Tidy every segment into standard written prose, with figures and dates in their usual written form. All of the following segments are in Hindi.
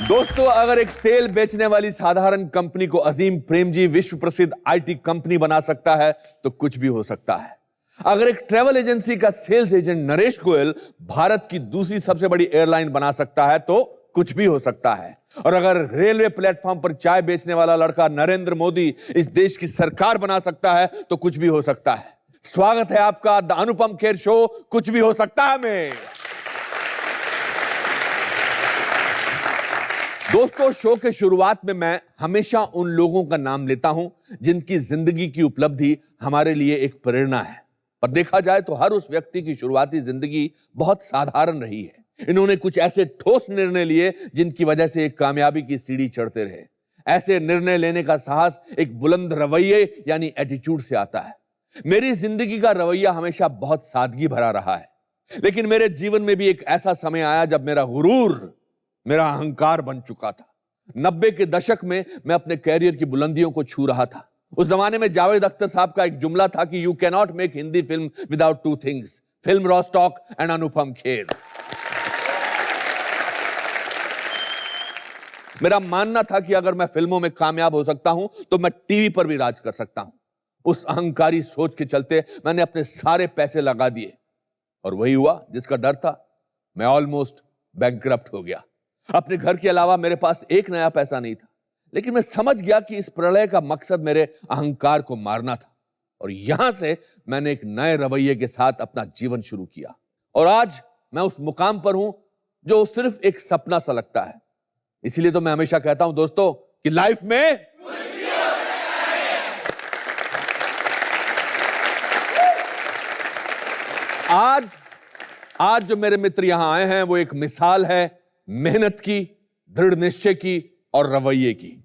दोस्तों, अगर एक तेल बेचने वाली साधारण कंपनी को अजीम प्रेमजी विश्व प्रसिद्ध आईटी कंपनी बना सकता है तो कुछ भी हो सकता है। अगर एक ट्रैवल एजेंसी का सेल्स एजेंट नरेश गोयल भारत की दूसरी सबसे बड़ी एयरलाइन बना सकता है तो कुछ भी हो सकता है। और अगर रेलवे प्लेटफॉर्म पर चाय बेचने वाला लड़का नरेंद्र मोदी इस देश की सरकार बना सकता है तो कुछ भी हो सकता है। स्वागत है आपका द अनुपम खेर शो, कुछ भी हो सकता है में। दोस्तों, शो के शुरुआत में मैं हमेशा उन लोगों का नाम लेता हूं जिनकी जिंदगी की उपलब्धि हमारे लिए एक प्रेरणा है। और देखा जाए तो हर उस व्यक्ति की शुरुआती जिंदगी बहुत साधारण रही है। इन्होंने कुछ ऐसे ठोस निर्णय लिए जिनकी वजह से एक कामयाबी की सीढ़ी चढ़ते रहे। ऐसे निर्णय लेने का साहस एक बुलंद रवैये यानी एटीट्यूड से आता है। मेरी जिंदगी का रवैया हमेशा बहुत सादगी भरा रहा है, लेकिन मेरे जीवन में भी एक ऐसा समय आया जब मेरा गुरूर, मेरा अहंकार बन चुका था। 90 के दशक में मैं अपने कैरियर की बुलंदियों को छू रहा था। उस जमाने में जावेद अख्तर साहब का एक जुमला था कि you can not make Hindi film without two things, film रॉस्टॉक एंड अनुपम खेर। मेरा मानना था कि अगर मैं फिल्मों में कामयाब हो सकता हूं तो मैं टीवी पर भी राज कर सकता हूं। उस अहंकारी सोच के चलते मैंने अपने सारे पैसे लगा दिए और वही हुआ जिसका डर था। मैं ऑलमोस्ट बैंकरप्ट हो गया। अपने घर के अलावा मेरे पास एक नया पैसा नहीं था, लेकिन मैं समझ गया कि इस प्रलय का मकसद मेरे अहंकार को मारना था। और यहां से मैंने एक नए रवैये के साथ अपना जीवन शुरू किया और आज मैं उस मुकाम पर हूं जो सिर्फ एक सपना सा लगता है। इसीलिए तो मैं हमेशा कहता हूं दोस्तों कि लाइफ में आज जो मेरे मित्र यहां आए हैं वो एक मिसाल है मेहनत की, दृढ़ निश्चय की और रवैये की।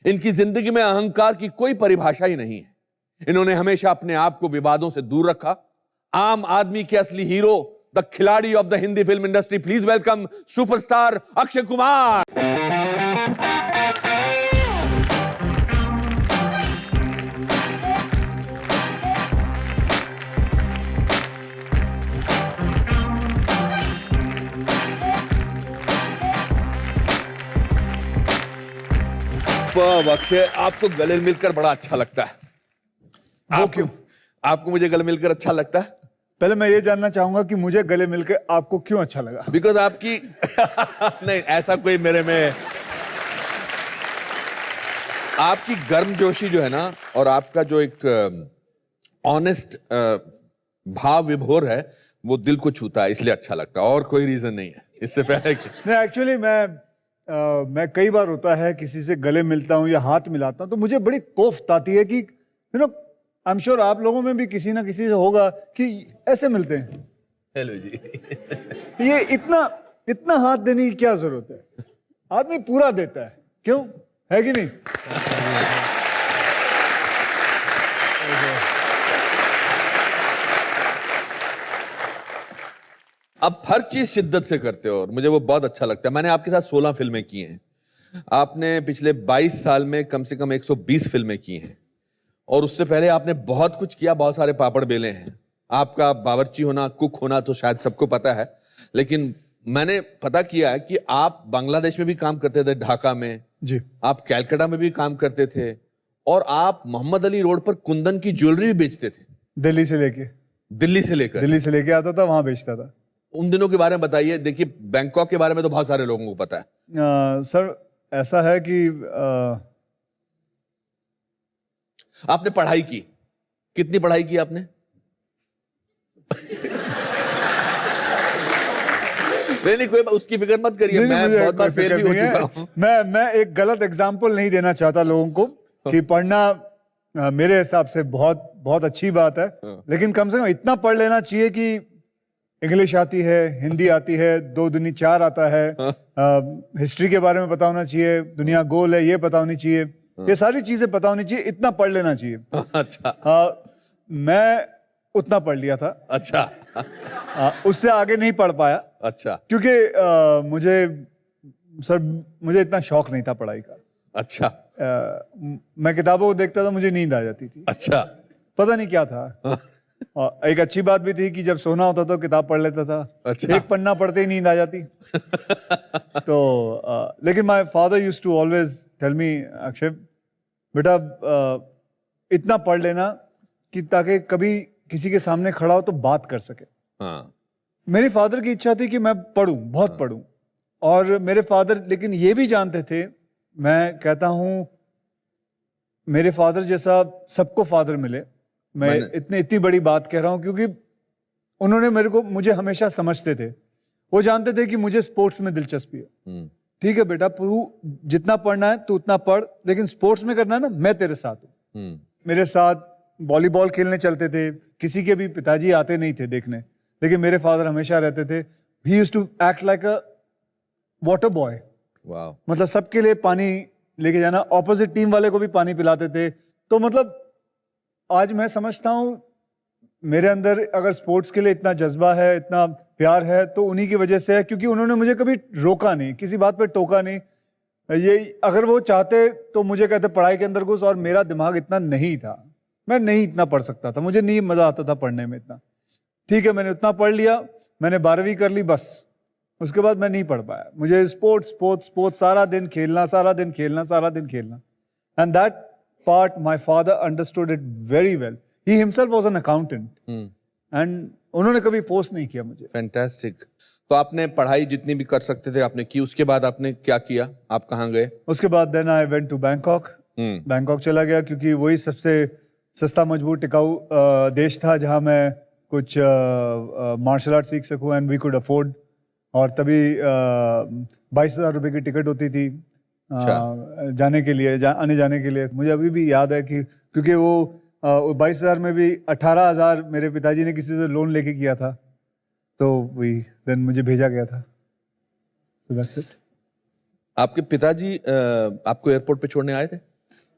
इनकी जिंदगी में अहंकार की कोई परिभाषा ही नहीं है। इन्होंने हमेशा अपने आप को विवादों से दूर रखा। आम आदमी के असली हीरो, द खिलाड़ी of the Hindi film industry, please welcome superstar Akshay Kumar. Akshay, आपको गले मिलकर बड़ा अच्छा लगता है। वो क्यों? आपको मुझे गले मिलकर अच्छा लगता है? पहले मैं ये जानना चाहूंगा कि मुझे गले मिलकर आपको क्यों अच्छा लगा? बिकॉज आपकी नहीं, ऐसा कोई मेरे में आपकी गर्मजोशी जो है ना, और आपका जो एक ऑनेस्ट भाव विभोर है वो दिल को छूता है, इसलिए अच्छा लगता है। और कोई रीजन नहीं है इससे पहले कि नहीं, एक्चुअली मैं कई बार होता है किसी से गले मिलता हूँ या हाथ मिलाता हूँ तो मुझे बड़ी कोफ्त आती है कि आई एम श्योर आप लोगों में भी किसी ना किसी से होगा कि ऐसे मिलते हैं। हेलो जी। ये इतना हाथ देने की क्या जरूरत है? आदमी पूरा देता है, क्यों? है कि नहीं? आप हर चीज शिद्दत से करते हो और मुझे वो बहुत अच्छा लगता है। मैंने आपके साथ 16 फिल्में की हैं। आपने पिछले 22 साल में कम से कम 120 फिल्में की हैं और उससे पहले आपने बहुत कुछ किया, बहुत सारे पापड़ बेले हैं। आपका बावर्ची होना, कुक होना तो शायद सबको पता है, लेकिन मैंने पता किया है कि आप बांग्लादेश में भी काम करते थे, ढाका में जी। आप कैलकाटा में भी काम करते थे और आप मोहम्मद अली रोड पर कुंदन की ज्वेलरी भी बेचते थे। दिल्ली से लेके आता था, वहां बेचता था। उन दिनों के बारे में बताइए। देखिए, बैंकॉक के बारे में तो बहुत सारे लोगों को पता है। सर, ऐसा है कि आपने पढ़ाई की, कितनी पढ़ाई की आपने? नहीं, कोई उसकी फिक्र मत करिए, मैं बहुत बार फेल भी हो चुका हूं। मैं एक गलत एग्जाम्पल नहीं देना चाहता लोगों को कि पढ़ना मेरे हिसाब से बहुत बहुत अच्छी बात है, लेकिन कम से कम इतना पढ़ लेना चाहिए कि इंग्लिश आती है, हिंदी आती है, 2 दूनी 4 आता है, हिस्ट्री के बारे में पता होना चाहिए, दुनिया गोल है ये पता होनी चाहिए, ये सारी चीजें पता होनी चाहिए, इतना पढ़ लेना चाहिए। अच्छा। मैं उतना पढ़ लिया था। अच्छा। उससे आगे नहीं पढ़ पाया। अच्छा। क्योंकि मुझे इतना शौक नहीं था पढ़ाई का। अच्छा। मैं किताबों को देखता था, मुझे नींद आ जाती थी। अच्छा। पता नहीं क्या था। और एक अच्छी बात भी थी कि जब सोना होता तो किताब पढ़ लेता था। अच्छा। एक पन्ना पढ़ते ही नींद आ जाती। तो लेकिन my father used to always tell me, Akshay बेटा इतना पढ़ लेना कि ताकि कभी किसी के सामने खड़ा हो तो बात कर सके। हाँ। मेरी फादर की इच्छा थी कि मैं पढ़ूं, बहुत पढ़ूं। और मेरे फादर लेकिन ये भी जानते थे, मैं कहता हूं मेरे फादर जैसा सबको फादर मिले। मैं इतनी बड़ी बात कह रहा हूं क्योंकि उन्होंने मुझे हमेशा समझते थे। वो जानते थे कि मुझे स्पोर्ट्स में दिलचस्पी है। ठीक है बेटा, तू जितना पढ़ना है तू उतना पढ़, लेकिन स्पोर्ट्स में करना है ना, मैं तेरे साथ हूं। मेरे साथ वॉलीबॉल खेलने चलते थे। किसी के भी पिताजी आते नहीं थे देखने, लेकिन मेरे फादर हमेशा रहते थे। He used to act like a water boy. वाह। मतलब सबके लिए पानी लेके जाना, ऑपोजिट टीम वाले को भी पानी पिलाते थे। तो मतलब आज मैं समझता हूं मेरे अंदर अगर स्पोर्ट्स के लिए इतना जज्बा है, इतना प्यार है, तो उन्हीं की वजह से है, क्योंकि उन्होंने मुझे कभी रोका नहीं, किसी बात पे टोका नहीं। ये अगर वो चाहते तो मुझे कहते पढ़ाई के अंदर घुस, और मेरा दिमाग इतना नहीं था, मैं नहीं इतना पढ़ सकता था, मुझे नहीं मजा आता था पढ़ने में इतना। ठीक है, मैंने उतना पढ़ लिया, मैंने 12वीं कर ली, बस उसके बाद मैं नहीं पढ़ पाया। मुझे स्पोर्ट्स स्पोर्ट्स स्पोर्ट्स, सारा दिन खेलना, सारा दिन खेलना, सारा दिन खेलना। And that part my father understood it very well. He himself was an accountant and उन्होंने कभी फोर्स नहीं किया मुझे। फैंटास्टिक। तो आपने पढ़ाई जितनी भी कर सकते थे आपने की, उसके बाद आपने क्या किया, आप कहाँ गए? उसके बाद then I went to Bangkok. Bangkok चला गया क्योंकि वही सबसे सस्ता मजबूत टिकाऊ देश था जहां मैं कुछ मार्शल आर्ट सीख सकूं, एंड वी कुड अफोर्ड। और तभी 22,000 रुपये की टिकट होती थी जाने के लिए, आने जाने के लिए। मुझे अभी भी याद है कि क्योंकि वो 22,000 में भी 18,000 मेरे पिताजी ने किसी से लोन लेके किया था, तो वही देन मुझे भेजा गया था। So that's it. आपके पिताजी आपको एयरपोर्ट पे छोड़ने आए थे?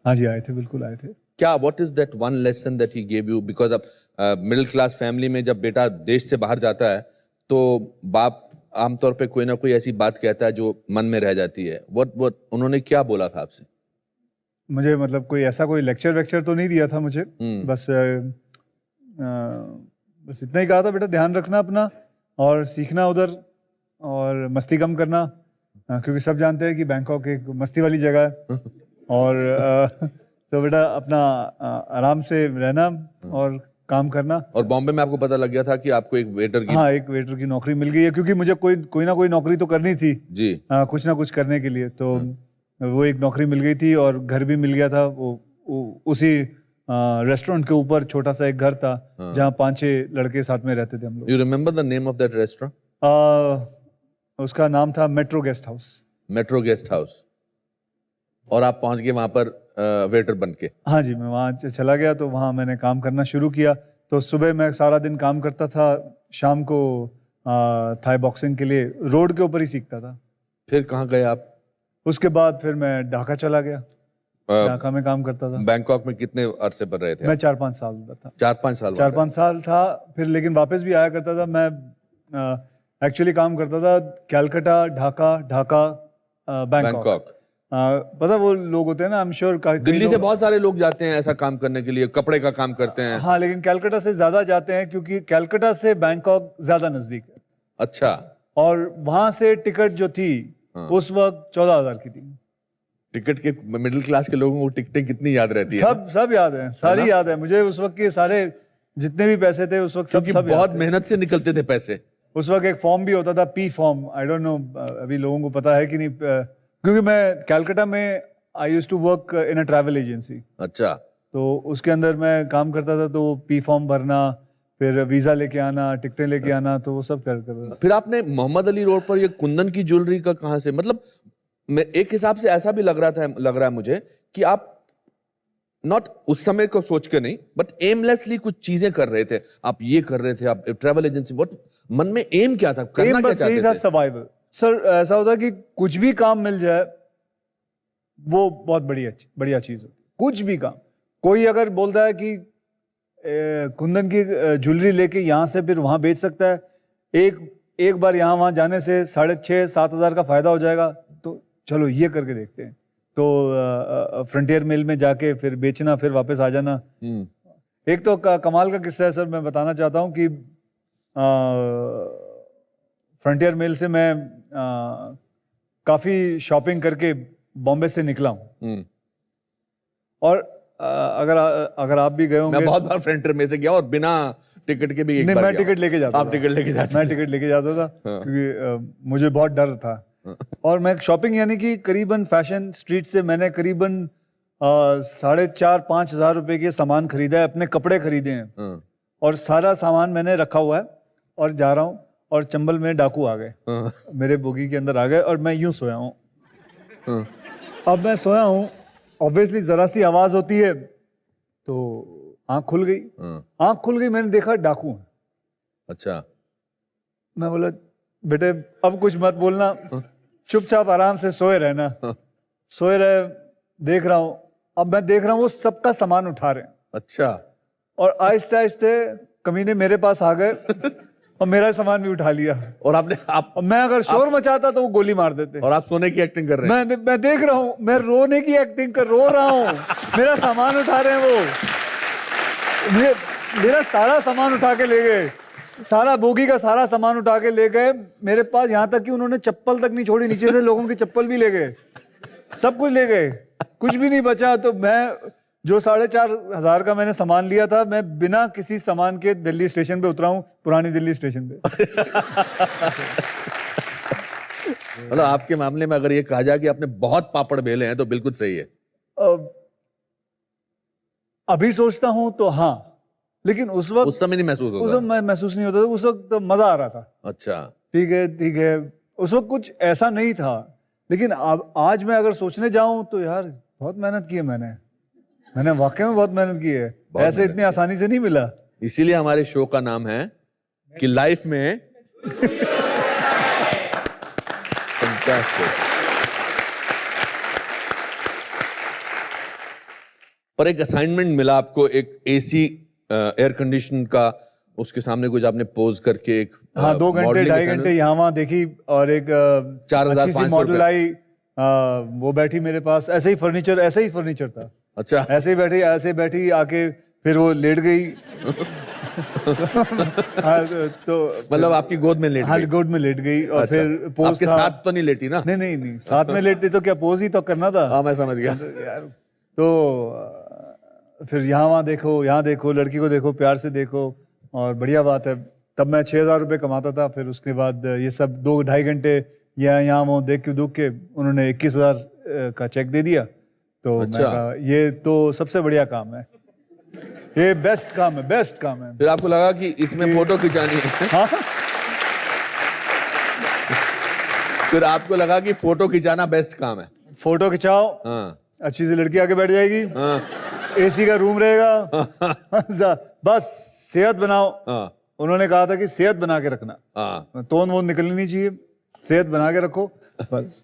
हाँ जी, आए थे, बिल्कुल आए थे। क्या, what is that one lesson that he gave you? Because अब मिडिल क्लास फैमिली में जब बेटा देश से बाहर जाता है तो बाप आमतौर पे कोई ना कोई ऐसी बात कहता है जो मन में रह जाती है। व्हाट उन्होंने क्या बोला था आपसे? मुझे मतलब कोई ऐसा कोई लेक्चर वेक्चर तो नहीं दिया था मुझे, बस बस इतना ही कहा था, बेटा ध्यान रखना अपना और सीखना उधर, और मस्ती कम करना, क्योंकि सब जानते हैं कि बैंकॉक एक मस्ती वाली जगह है। और तो बेटा अपना आराम से रहना और काम करना। और बॉम्बे में आपको पता लग गया था कि आपको एक वेटर की? हाँ, एक वेटर की नौकरी मिल गई है, क्योंकि मुझे कोई ना कोई नौकरी तो करनी थी जी, कुछ ना कुछ करने के लिए। तो वो एक नौकरी मिल गई थी और घर भी मिल गया था। वो उसी रेस्टोरेंट के ऊपर छोटा सा एक घर था जहाँ 5-6 लड़के साथ में रहते थे हम लोग। You remember the name of that restaurant? उसका नाम था metro guest house. Metro guest house. और आप पहुंच गए वहां पर वेटर बन के? हाँ जी, मैं वहाँ चला गया, तो वहाँ मैंने काम करना शुरू किया। तो सुबह मैं सारा दिन काम करता था, शाम को थाई बॉक्सिंग के लिए रोड के ऊपर ही सीखता था। फिर कहाँ गए आप? उसके बाद फिर मैं ढाका चला गया, ढाका में काम करता था। बैंकॉक में कितने अरसे पर रहे थे? मैं 4-5 साल उधर था। 4-5 साल? 4-5 साल था, फिर लेकिन वापस भी आया करता था। मैं एक्चुअली काम करता था कैलकाटा, ढाका, बैंकॉक। पता वो लोग होते हैं ना, आई एम श्योर दिल्ली से बहुत सारे लोग जाते हैं ऐसा काम करने के लिए, कपड़े का काम करते हैं। हाँ, लेकिन कैलकाटा से ज्यादा जाते हैं क्योंकि कैलकाटा से बैंकॉक ज्यादा नजदीक है। अच्छा। और वहां से टिकट जो थी उस वक्त 14,000 की थी। टिकट के मिडिल क्लास के लोगों को टिकटें कितनी याद रहती है? सब याद है, सारी याद है मुझे। उस वक्त के सारे जितने भी पैसे थे उस वक्त सब बहुत मेहनत से निकलते थे पैसे। उस वक्त एक फॉर्म भी होता था, P form. I don't know अभी लोगों को पता है कि नहीं, क्योंकि मैं कैलकाटा में I used to work in a travel agency. अच्छा। तो उसके अंदर मैं काम करता था, तो पी फॉर्म भरना, फिर वीजा लेके आना, टिकटें लेके आना, तो वो सब कर। फिर आपने मोहम्मद अली रोड पर ये कुंदन की ज्वेलरी का कहां से, मतलब मैं एक हिसाब से ऐसा भी लग रहा है मुझे कि आप नॉट उस समय को सोच के नहीं, बट एमलेसली कुछ चीजें कर रहे थे। आप ये कर रहे थे, आप ट्रैवल एजेंसी, बहुत मन में एम क्या था, करना क्या चाहते थे? Survival sir. ऐसा होता है कि कुछ भी काम मिल जाए वो बहुत बढ़िया चीज होती। कुछ भी काम, कोई अगर बोलता है कि कुंदन की ज्वेलरी लेके यहाँ से फिर वहां बेच सकता है, एक बार यहाँ वहां जाने से 6,500-7 हज़ार का फायदा हो जाएगा, तो चलो ये करके देखते हैं। तो फ्रंटियर मिल में जाके फिर बेचना, फिर वापस आ जाना। एक तो कमाल का किस्सा है सर, मैं बताना चाहता हूँ कि फ्रंटियर मेल से मैं काफ़ी शॉपिंग करके बॉम्बे से निकला हूँ। और अगर आप भी गए होंगे, मैं बहुत बार फ्रंटियर में से गया और बिना टिकट के भी एक नहीं, बार मैं गया टिकट लेके जाता आप था। टिकट लेके जाते मैं टिकट लेके जाता था क्योंकि मुझे बहुत डर था। और मैं शॉपिंग यानी कि करीबन फैशन स्ट्रीट से मैंने करीबन 4,500-5 हज़ार रुपए के सामान खरीदा है, अपने कपड़े खरीदे हैं और सारा सामान मैंने रखा हुआ है और जा रहा हूँ और चंबल में डाकू आ गए, मेरे बोगी के अंदर आ गए और मैं यूं सोया हूँ। अब मैं सोया हूँ, ऑब्वियसली जरा सी आवाज होती है तो आंख खुल गई। आंख खुल गई, मैंने देखा डाकू है। अच्छा, मैं बोला बेटे अब कुछ मत बोलना, चुपचाप आराम से सोए रहना। सोए रहे, देख रहा हूँ, अब मैं देख रहा हूँ वो सबका सामान उठा रहे हैं। अच्छा, और आहिस्ते आहिस्ते कमीने मेरे पास आ गए और मेरा सामान भी उठा लिया। और आपने आप और मैं अगर शोर मचाता तो वो गोली मार देते। और आप सोने की एक्टिंग कर रहे हैं। मैं देख रहा हूँ, मैं रोने की एक्टिंग कर रो रहा हूँ, मेरा सामान उठा रहे हैं वो। मेरा सारा सामान उठा के ले गए, सारा बोगी का सारा सामान उठा के ले गए मेरे पास, यहाँ तक कि उन्होंने चप्पल तक नहीं छोड़ी, नीचे से लोगों की चप्पल भी ले गए, सब कुछ ले गए, कुछ भी नहीं बचा। तो मैं जो 4,500 का मैंने सामान लिया था, मैं बिना किसी सामान के दिल्ली स्टेशन पे उतरा हूँ, पुरानी दिल्ली स्टेशन पे। मतलब आपके मामले में अगर ये कहा जाए कि आपने बहुत पापड़ बेले हैं तो बिल्कुल सही है। अभी सोचता हूँ तो हाँ, लेकिन उस वक्त उस समय नहीं महसूस उस होता। वक्त मैं महसूस नहीं होता था, उस वक्त तो मजा आ रहा था। अच्छा, ठीक है ठीक है, उस वक्त कुछ ऐसा नहीं था। लेकिन अब आज मैं अगर सोचने जाऊं तो यार बहुत मेहनत की है मैंने वाकई में बहुत मेहनत की है, ऐसे इतनी आसानी से नहीं मिला। इसीलिए हमारे शो का नाम है कि लाइफ में पर एक असाइनमेंट मिला आपको, एक एसी एयर कंडीशन का, उसके सामने कुछ आपने पोज करके एक हाँ 2 घंटे 2.5 घंटे यहाँ वहाँ देखी और एक 4,500 मॉडल आई, वो बैठी मेरे पास, ऐसे ही फर्नीचर था। अच्छा, ऐसे बैठी आके फिर वो लेट गई। हाँ, तो मतलब आपकी गोद में लेट हाँ गई। गोद में लेट गई और अच्छा, फिर पोज आपके था। साथ तो नहीं लेटी ना? नहीं साथ में लेटती तो क्या पोज ही तो करना था। हाँ मैं समझ गया। यार तो फिर यहाँ देखो, लड़की को देखो, प्यार से देखो, और बढ़िया बात है। तब मैं 6,000 रुपये कमाता था। फिर उसके बाद ये सब 2-2.5 घंटे यहाँ वो देख के उन्होंने 21,000 का चेक दे दिया। तो अच्छा। मैं कहा ये तो सबसे बढ़िया काम है, ये बेस्ट काम है। फिर आपको लगा कि इसमें फोटो खिंचानी है। हाँ फिर आपको लगा कि फोटो खिंचाना बेस्ट काम है। फोटो खिंचाओ, हाँ अच्छी सी लड़की आके बैठ जाएगी, हाँ एसी का रूम रहेगा, बस सेहत बनाओ। हाँ उन्होंने कहा था कि सेहत बना के रखना, हाँ। तोन वोन निकलनी नहीं चाहिए, सेहत बना के रखो बस।